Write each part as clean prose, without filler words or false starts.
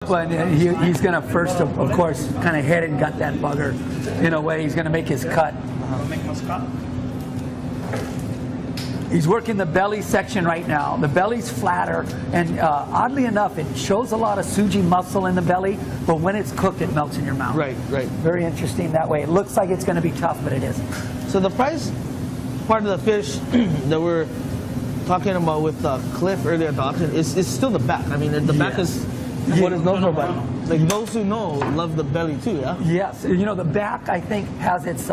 But he's going to first, of course, kind of head and gut that bugger in a way. He's going to make his cut. He's working the belly section right now. The belly's flatter, and oddly enough, it shows a lot of suji muscle in the belly, but when it's cooked, it melts in your mouth. Right, right. Very interesting that way. It looks like it's going to be tough, but it isn't. So the price part of the fish that we're talking about with Cliff earlier at the auction is still the back. I mean, the back is what it's known for, but like those who know love the belly too, yeah? Yes, you know, the back I think has its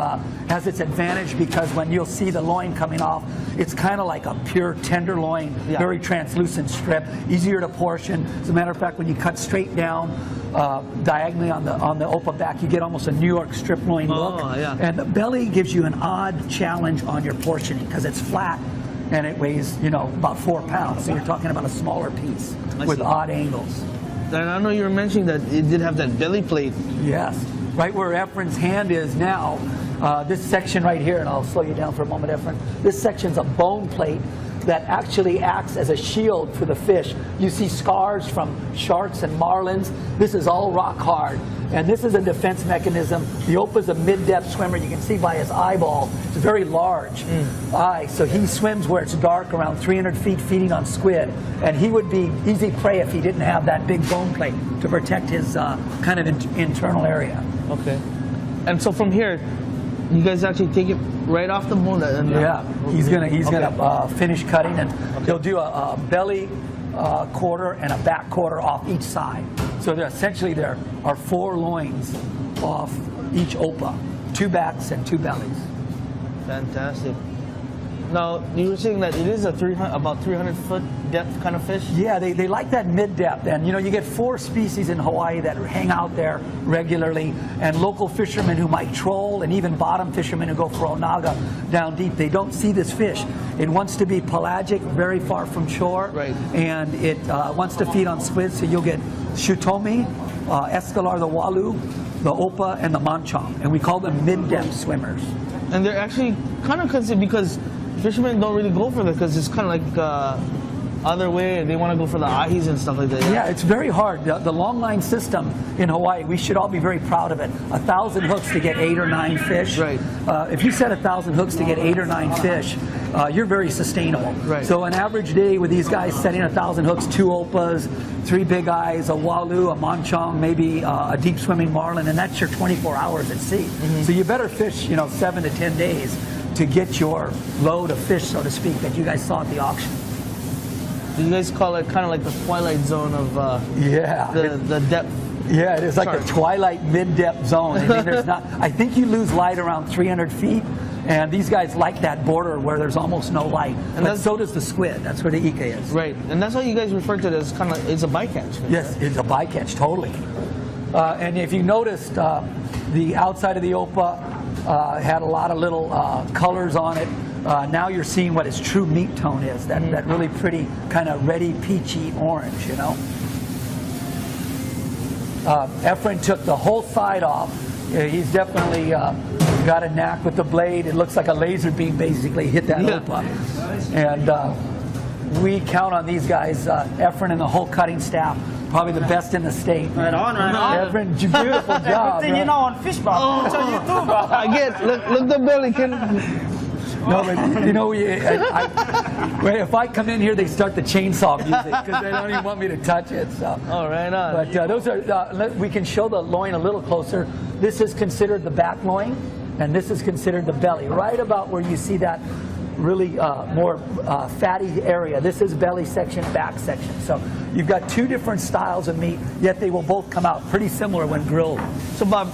advantage because when you'll see the loin coming off, it's kind of like a pure tenderloin, very translucent strip, easier to portion. As a matter of fact, when you cut straight down diagonally on the Opa back, you get almost a New York strip loin look. Yeah. And the belly gives you an odd challenge on your portioning because it's flat and it weighs, you know, about 4 pounds. So you're talking about a smaller piece with odd angles. And I know you were mentioning that it did have that belly plate. Yes, right where Efren's hand is now. This section right here, and I'll slow you down for a moment, Efren. This section's a bone plate that actually acts as a shield for the fish. You see scars from sharks and marlins. This is all rock hard. And this is a defense mechanism. The Opa's a mid-depth swimmer. You can see by his eyeball, it's a very large eye. So he swims where it's dark, around 300 feet, feeding on squid. And he would be easy prey if he didn't have that big bone plate to protect his kind of internal area. Okay. And so from here, you guys actually take it right off the bone? Yeah, he's gonna finish cutting, and he'll do a belly quarter and a back quarter off each side. So essentially there are 4 loins off each Opa, 2 backs and 2 bellies. Fantastic. Now, you were saying that it is about 300-foot depth kind of fish? Yeah, they like that mid-depth. And, you know, you get 4 species in Hawaii that hang out there regularly. And local fishermen who might troll, and even bottom fishermen who go for onaga down deep, they don't see this fish. It wants to be pelagic, very far from shore. Right. And it wants to feed on squid. So you'll get shutomi, escalar, the walu, the Opa, and the manchong. And we call them mid-depth swimmers. And they're actually kind of considered because fishermen don't really go for that because it's kind of like other way. They want to go for the ahis and stuff like that. Yeah, it's very hard. The long line system in Hawaii, we should all be very proud of it. 1,000 hooks to get 8 or 9 fish. Right. If you set 1,000 hooks to get 8 or 9 fish, you're very sustainable. Right. So an average day with these guys setting 1,000 hooks, 2 Opas, 3 big eyes, a walu, a manchong, maybe a deep swimming marlin, and that's your 24 hours at sea. So you better fish, you know, 7 to 10 days to get your load of fish, so to speak, that you guys saw at the auction. You guys call it kind of like the twilight zone of the depth. Yeah, it is like the twilight mid-depth zone. I mean, there's not. I think you lose light around 300 feet, and these guys like that border where there's almost no light. And so does the squid. That's where the ike is. Right, and that's why you guys refer to it as kind of like, it's a bycatch. Yes, right? It's a bycatch, totally. And if you noticed, the outside of the Opa had a lot of little colors on it. Now you're seeing what its true meat tone is, that really pretty kind of reddy, peachy orange, you know. Efren took the whole side off. He's definitely got a knack with the blade. It looks like a laser beam basically hit that Opa. And we count on these guys, Efren and the whole cutting staff, probably the best in the state. Right on, right on. Efren, beautiful job. Good thing you know on fish bar. That's on YouTube, bro. Again, look the belly, kid. No, but you know, if I come in here, they start the chainsaw music because they don't even want me to touch it. So. Oh, right on. But those are. We can show the loin a little closer. This is considered the back loin, and this is considered the belly. Right about where you see that really more fatty area. This is belly section, back section. So you've got 2 different styles of meat, yet they will both come out pretty similar when grilled. So Bob,